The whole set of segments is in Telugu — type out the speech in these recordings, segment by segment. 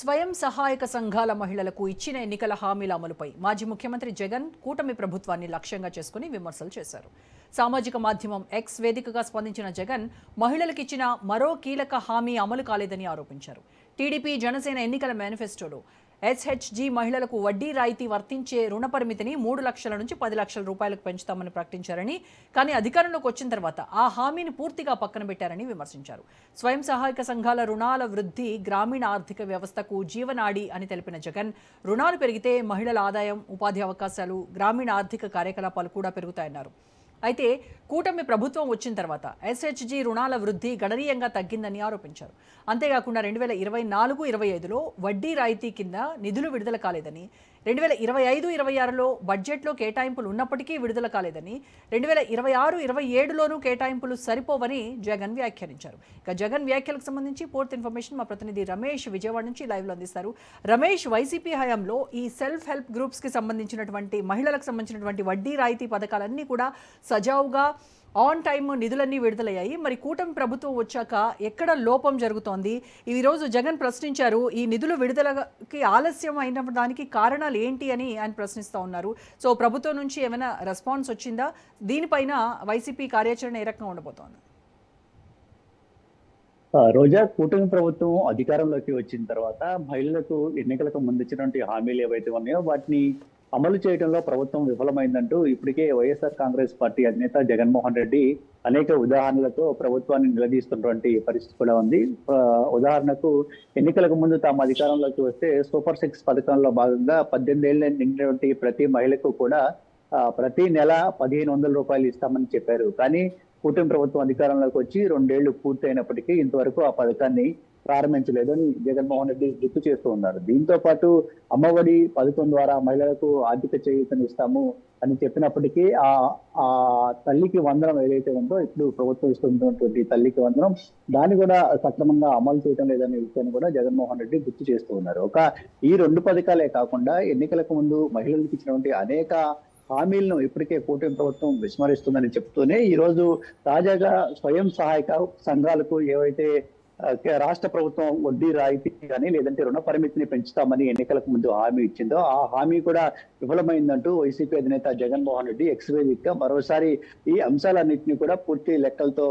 స్వయం సహాయక సంఘాల మహిళలకు ఇచ్చిన ఎన్నికల హామీల అమలుపై మాజీ ముఖ్యమంత్రి జగన్ కూటమి ప్రభుత్వాన్ని లక్ష్యంగా చేసుకుని విమర్శలు చేశారు. సామాజిక మాధ్యమం ఎక్స్ వేదికగా స్పందించిన జగన్ మహిళలకు ఇచ్చిన మరో కీలక హామీ అమలు కాలేదని ఆరోపించారు. టీడీపీ జనసేన ఎన్నికల మేనిఫెస్టోలో ఎస్హెచ్జీ మహిళలకు వడ్డీ రాయితీ వర్తించే రుణ పరిమితిని 3 లక్షల నుంచి 10 లక్షల రూపాయలకు పెంచుతామని ప్రకటించారని, కానీ అధికారంలోకి వచ్చిన తర్వాత ఆ హామీని పూర్తిగా పక్కన పెట్టారని విమర్శించారు. స్వయం సహాయక సంఘాల రుణాల వృద్ధి గ్రామీణ ఆర్థిక వ్యవస్థకు జీవనాడి అని తెలిపిన జగన్, రుణాలు పెరిగితే మహిళల ఆదాయం, ఉపాధి అవకాశాలు, గ్రామీణ ఆర్థిక కార్యకలాపాలు కూడా పెరుగుతాయన్నారు. అయితే కూటమి ప్రభుత్వం వచ్చిన తర్వాత ఎస్హెచ్జీ రుణాల వృద్ధి గణనీయంగా తగ్గిందని ఆరోపించారు. అంతేకాకుండా 2024-25లో వడ్డీ రాయితీ కింద నిధులు విడుదల కాలేదని, 2025-26లో బడ్జెట్లో కేటాయింపులు ఉన్నప్పటికీ విడుదల కాలేదని, 2026-27లోనూ కేటాయింపులు సరిపోవని జగన్ వ్యాఖ్యానించారు. ఇక జగన్ వ్యాఖ్యలకు సంబంధించి పూర్తి ఇన్ఫర్మేషన్ మా ప్రతినిధి రమేష్ విజయవాడ నుంచి లైవ్లో అందిస్తారు. రమేష్, వైసీపీ హయాంలో ఈ సెల్ఫ్ హెల్ప్ గ్రూప్స్కి సంబంధించినటువంటి మహిళలకు సంబంధించినటువంటి వడ్డీ రాయితీ పథకాలన్నీ కూడా సజావుగా ఆన్ టైమ్ నిధులన్నీ విడుదలయ్యాయి. మరి కూటమి ప్రభుత్వం వచ్చాక ఎక్కడ లోపం జరుగుతోంది? ఈరోజు జగన్ ప్రశ్నించారు, ఈ నిధులు విడుదలకి ఆలస్యం అయిన దానికి కారణాలు ఏంటి అని ఆయన ప్రశ్నిస్తూ ఉన్నారు. సో ప్రభుత్వం నుంచి ఏమైనా రెస్పాన్స్ వచ్చిందా? దీనిపైన వైసీపీ కార్యాచరణ ఏ రకంగా ఉండబోతోంది? రోజా, కూటమి ప్రభుత్వం అధికారంలోకి వచ్చిన తర్వాత మహిళలకు ఎన్నికలకు ముందు ఇచ్చినటువంటి హామీలు ఏవైతే ఉన్నాయో వాటిని అమలు చేయడంలో ప్రభుత్వం విఫలమైందంటూ ఇప్పటికే వైఎస్ఆర్ కాంగ్రెస్ పార్టీ అధినేత జగన్మోహన్ రెడ్డి అనేక ఉదాహరణలతో ప్రభుత్వాన్ని నిలదీస్తున్నటువంటి పరిస్థితి కూడా ఉంది. ఉదాహరణకు ఎన్నికలకు ముందు తాము అధికారంలోకి వస్తే సూపర్ 6 పథకంలో భాగంగా 18 ఏళ్ల నిండినటువంటి ప్రతి మహిళకు కూడా ప్రతి నెల 1,500 రూపాయలు ఇస్తామని చెప్పారు. కానీ కూటమి ప్రభుత్వం అధికారంలోకి వచ్చి 2 ఏళ్లు పూర్తయినప్పటికీ ఇంతవరకు ఆ పథకాన్ని ప్రారంభించలేదని జగన్మోహన్ రెడ్డి గుర్తు చేస్తూ ఉన్నారు. దీంతో పాటు అమ్మఒడి పథకం ద్వారా మహిళలకు ఆర్థిక చేయూతను ఇస్తాము అని చెప్పినప్పటికీ ఆ తల్లికి వందనం ఏదైతే ఉందో ఇప్పుడు ప్రభుత్వం ఇస్తున్నటువంటి తల్లికి వందనం దాన్ని కూడా సక్రమంగా అమలు చేయడం లేదనే విషయాన్ని కూడా జగన్మోహన్ రెడ్డి గుర్తు చేస్తూ ఉన్నారు. ఈ 2 పథకాలే కాకుండా ఎన్నికలకు ముందు మహిళలకు ఇచ్చినటువంటి అనేక హామీలను ఇప్పటికే కూటమి ప్రభుత్వం విస్మరిస్తుందని చెప్తూనే ఈ రోజు తాజాగా స్వయం సహాయక సంఘాలకు ఏవైతే రాష్ట్ర ప్రభుత్వం వడ్డీ రాయితీ కానీ లేదంటే రుణ పరిమితిని పెంచుతామని ఎన్నికలకు ముందు హామీ ఇచ్చిందో ఆ హామీ కూడా విఫలమైందంటూ వైసీపీ అధినేత జగన్మోహన్ రెడ్డి ఎక్స్ వేదికగా మరోసారి ఈ అంశాలన్నింటినీ కూడా పూర్తి లెక్కలతో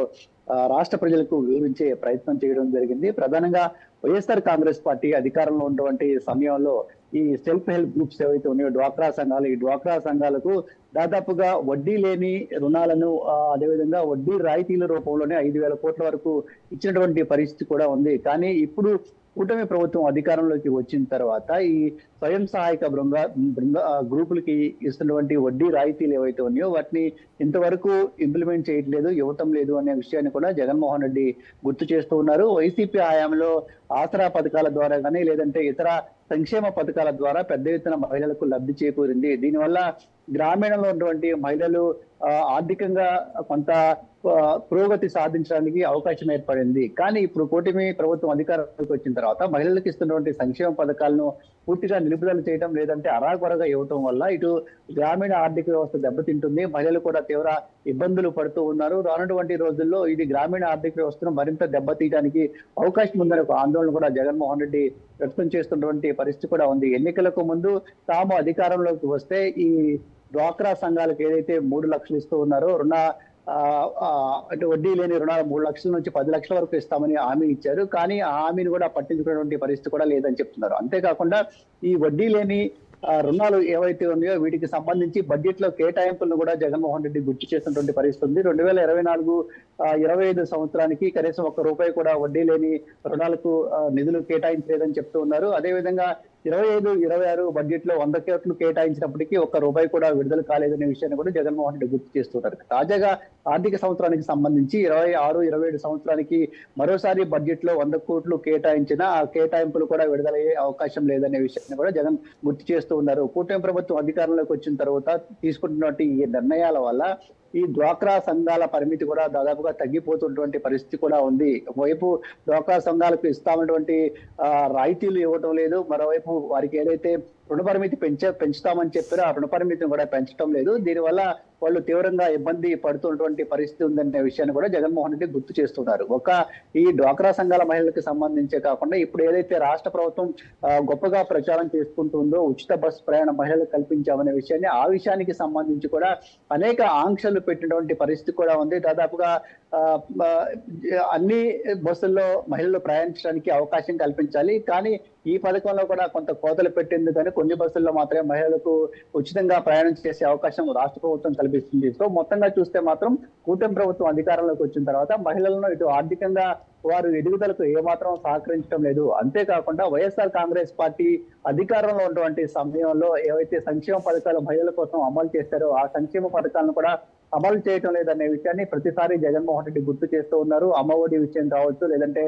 రాష్ట్ర ప్రజలకు వివరించే ప్రయత్నం చేయడం జరిగింది. ప్రధానంగా వైఎస్ఆర్ కాంగ్రెస్ పార్టీ అధికారంలో ఉన్నటువంటి సమయంలో ఈ సెల్ఫ్ హెల్ప్ గ్రూప్స్ ఏవైతే ఉన్నాయో డ్వాక్రా సంఘాలు, ఈ డ్వాక్రా సంఘాలకు దాదాపుగా వడ్డీ లేని రుణాలను అదేవిధంగా వడ్డీ రాయితీల రూపంలోనే 5,000 కోట్ల వరకు ఇచ్చినటువంటి పరిస్థితి కూడా ఉంది. కానీ ఇప్పుడు కూటమి ప్రభుత్వం అధికారంలోకి వచ్చిన తర్వాత ఈ స్వయం సహాయక గ్రూపులకి ఇస్తున్నటువంటి వడ్డీ రాయితీలు ఏవైతే ఉన్నాయో వాటిని ఇంతవరకు ఇంప్లిమెంట్ చేయట్లేదు, ఇవ్వటం లేదు అనే విషయాన్ని కూడా జగన్మోహన్ రెడ్డి గుర్తు చేస్తూ ఉన్నారు. వైసీపీ హయాంలో ఆసరా పథకాల ద్వారా కానీ లేదంటే ఇతర సంక్షేమ పథకాల ద్వారా పెద్ద ఎత్తున మహిళలకు లబ్ధి చేకూరింది. దీనివల్ల గ్రామీణంలో ఉన్నటువంటి మహిళలు ఆర్థికంగా కొంత పురోగతి సాధించడానికి అవకాశం ఏర్పడింది. కానీ ఇప్పుడు కూటమి ప్రభుత్వం అధికారంలోకి వచ్చిన తర్వాత మహిళలకు ఇస్తున్నటువంటి సంక్షేమ పథకాలను పూర్తిగా నిలుపుదల చేయడం లేదంటే అరాకొరగా ఇవ్వటం వల్ల ఇటు గ్రామీణ ఆర్థిక వ్యవస్థ దెబ్బతింటుంది, మహిళలు కూడా తీవ్ర ఇబ్బందులు పడుతూ ఉన్నారు. రానటువంటి రోజుల్లో ఇది గ్రామీణ ఆర్థిక వ్యవస్థను మరింత దెబ్బతీయడానికి అవకాశం ఉందనే ఒక ఆందోళన కూడా జగన్మోహన్ రెడ్డి వ్యక్తం చేస్తున్నటువంటి పరిస్థితి కూడా ఉంది. ఎన్నికలకు ముందు తాము అధికారంలోకి వస్తే ఈ డ్వాక్రా సంఘాలకు ఏదైతే 3 లక్షలు ఇస్తూ ఉన్నారో అంటే వడ్డీ లేని రుణాలు 3 లక్షల నుంచి 10 లక్షల వరకు ఇస్తామని హామీ ఇచ్చారు. కానీ ఆ హామీని కూడా పట్టించుకునేటువంటి పరిస్థితి కూడా లేదని చెప్తున్నారు. అంతేకాకుండా ఈ వడ్డీ లేని రుణాలు ఏవైతే ఉన్నాయో వీటికి సంబంధించి బడ్జెట్ లో కేటాయింపులను కూడా జగన్మోహన్ రెడ్డి గుర్తు చేసినటువంటి పరిస్థితి ఉంది. 2024-25 సంవత్సరానికి కనీసం ₹1 కూడా వడ్డీ లేని రుణాలకు నిధులు కేటాయించలేదని చెప్తూ ఉన్నారు. అదేవిధంగా 25-26 బడ్జెట్ లో 100 కోట్లు కేటాయించినప్పటికీ ₹1 కూడా విడుదల కాలేదనే విషయాన్ని కూడా జగన్మోహన్ రెడ్డి గుర్తు చేస్తున్నారు. తాజాగా ఆర్థిక సంవత్సరానికి సంబంధించి 26-27 సంవత్సరానికి మరోసారి బడ్జెట్ లో 100 కోట్లు కేటాయించిన ఆ కేటాయింపులు కూడా విడుదలయ్యే అవకాశం లేదనే విషయాన్ని కూడా జగన్ గుర్తు చేస్తూ ఉన్నారు. కూటమి ప్రభుత్వం అధికారంలోకి వచ్చిన తర్వాత తీసుకుంటున్నటువంటి ఈ నిర్ణయాల వల్ల ఈ డ్వాక్రా సంఘాల పరిమితి కూడా దాదాపుగా తగ్గిపోతున్నటువంటి పరిస్థితి కూడా ఉంది. ఒకవైపు డ్వాక్రా సంఘాలకు ఇస్తామన్నటువంటి రాయితీలు ఇవ్వటం లేదు, మరోవైపు వారికి ఏదైతే రుణ పరిమితి పెంచుతామని చెప్పారో ఆ రుణ పరిమితిని కూడా పెంచడం లేదు. దీనివల్ల వాళ్ళు తీవ్రంగా ఇబ్బంది పడుతున్నటువంటి పరిస్థితి ఉందనే విషయాన్ని కూడా జగన్మోహన్ రెడ్డి గుర్తు చేస్తున్నారు. ఈ డ్వాక్రా సంఘాల మహిళలకు సంబంధించే కాకుండా ఇప్పుడు ఏదైతే రాష్ట్ర ప్రభుత్వం గొప్పగా ప్రచారం చేసుకుంటుందో ఉచిత బస్ ప్రయాణ మహిళలకు కల్పించామనే విషయాన్ని, ఆ విషయానికి సంబంధించి కూడా అనేక ఆంక్షలు పెట్టినటువంటి పరిస్థితి కూడా ఉంది. దాదాపుగా అన్ని బస్సుల్లో మహిళలు ప్రయాణించడానికి అవకాశం కల్పించాలి, కానీ ఈ పథకంలో కూడా కొంత కోతలు పెట్టింది, కానీ కొన్ని బస్సుల్లో మాత్రమే మహిళలకు ఉచితంగా ప్రయాణం చేసే అవకాశం రాష్ట్ర ప్రభుత్వం కల్పిస్తుంది. సో మొత్తంగా చూస్తే మాత్రం కూటమి ప్రభుత్వం అధికారంలోకి వచ్చిన తర్వాత మహిళలను ఇటు ఆర్థికంగా వారు ఎదుగుదలకు ఏమాత్రం సహకరించడం లేదు. అంతేకాకుండా వైఎస్ఆర్ కాంగ్రెస్ పార్టీ అధికారంలో ఉన్నటువంటి సమయంలో ఏవైతే సంక్షేమ పథకాలు మహిళల కోసం అమలు చేశారో ఆ సంక్షేమ పథకాలను కూడా అమలు చేయటం లేదనే విషయాన్ని ప్రతిసారి జగన్మోహన్ రెడ్డి గుర్తు చేస్తూ ఉన్నారు. అమ్మఒడి విషయం కావచ్చు, లేదంటే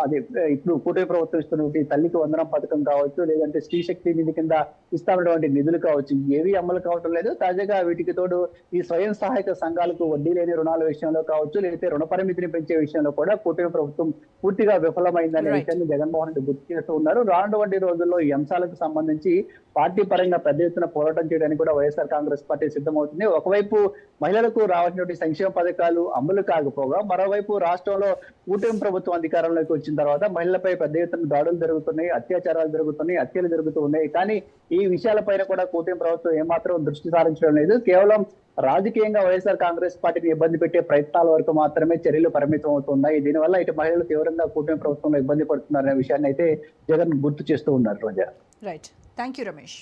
అది ఇప్పుడు కూటమి ప్రభుత్వం ఇస్తున్నటువంటి తల్లికి వందనం పథకం కావచ్చు, లేదంటే స్త్రీ శక్తి నిధి కింద ఇస్తున్నటువంటి నిధులు కావచ్చు, ఏవి అమలు కావటం లేదు. తాజాగా వీటికి తోడు ఈ స్వయం సహాయక సంఘాలకు వడ్డీ లేని రుణాల విషయంలో కావచ్చు, లేదంటే రుణ పరిమితిని పెంచే విషయంలో కూడా కూటమి ప్రభుత్వం పూర్తిగా విఫలమైందనే విషయాన్ని జగన్మోహన్ రెడ్డి గుర్తు చేస్తూ ఉన్నారు. రానున్నటువంటి రోజుల్లో ఈ అంశాలకు సంబంధించి పార్టీ పరంగా పెద్ద ఎత్తున పోరాటం చేయడానికి కూడా వైఎస్ఆర్ కాంగ్రెస్ పార్టీ సిద్ధమవుతుంది. ఒకవైపు మహిళలకు రావాల్సినటువంటి సంక్షేమ పథకాలు అమలు కాకపోగా, మరోవైపు రాష్ట్రంలో కూటమి ప్రభుత్వం అధికారంలోకి వచ్చిన తర్వాత మహిళలపై పెద్ద ఎత్తున దాడులు జరుగుతున్నాయి, అత్యాచారాలు జరుగుతున్నాయి, హత్యలు జరుగుతూ ఉన్నాయి. కానీ ఈ విషయాలపైన కూడా కూటమి ప్రభుత్వం ఏమాత్రం దృష్టి సారించడం లేదు. కేవలం రాజకీయంగా వైఎస్ఆర్ కాంగ్రెస్ పార్టీని ఇబ్బంది పెట్టే ప్రయత్నాల వరకు మాత్రమే చర్యలు పరిమితం అవుతున్నాయి. దీనివల్ల ఇటు మహిళలు తీవ్రంగా కూటమి ప్రభుత్వంలో ఇబ్బంది పడుతున్నారనే విషయాన్ని అయితే జగన్ గుర్తు చేస్తూ ఉన్నారు. Roja. Right, thank you Ramesh.